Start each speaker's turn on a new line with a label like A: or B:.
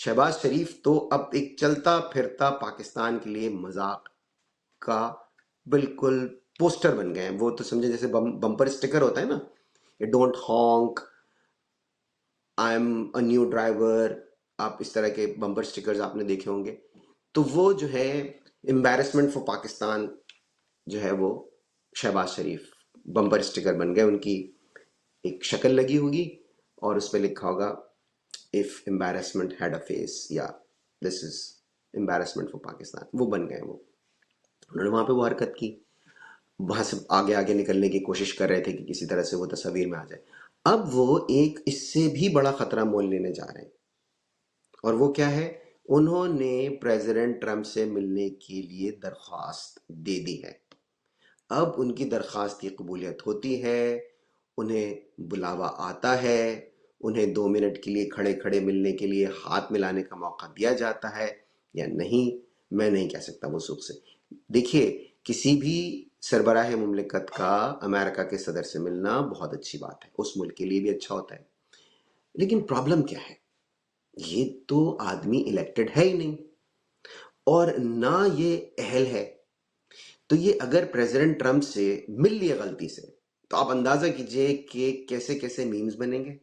A: शहबाज शरीफ तो अब एक चलता फिरता पाकिस्तान के लिए मजाक का बिल्कुल पोस्टर बन गए हैं। वो तो समझे जैसे बम्पर स्टिकर होता है ना, ये don't हॉन्क, I am a new driver, आप इस तरह के बम्पर स्टिकर्स आपने देखे होंगे। तो वो जो है एम्बैरेसमेंट फॉर पाकिस्तान जो है वो शहबाज शरीफ बम्पर स्टिकर बन गए। उनकी एक शक्ल लगी होगी और उस पर लिखा होगा if embarrassment had a face, या this is embarrassment for Pakistan. वो बन गए वो। उन्होंने वहां पे वो हरकत की, वहां से आगे आगे निकलने की कोशिश कर रहे थे कि किसी तरह से वो तस्वीर में आ जाए। अब वो एक इससे भी बड़ा खतरा मोल लेने जा रहे हैं, और वो क्या है, उन्होंने प्रेसिडेंट ट्रंप से मिलने के लिए दरख्वास्त दे दी है। अब उनकी दरख्वास्त की कबूलियत होती है, उन्हें बुलावा आता है, उन्हें 2 मिनट के लिए खड़े खड़े मिलने के लिए हाथ मिलाने का मौका दिया जाता है या नहीं, मैं नहीं कह सकता वो सुख से। देखिए, किसी भी सरबराह मुमलिकत का अमेरिका के सदर से मिलना बहुत अच्छी बात है, उस मुल्क के लिए भी अच्छा होता है। लेकिन प्रॉब्लम क्या है, ये तो आदमी इलेक्टेड है ही नहीं, और ना ये अहल है। तो ये अगर प्रेसिडेंट ट्रंप से मिल लिए गलती से, तो आप अंदाजा कीजिए कि कैसे कैसे मीम्स बनेंगे।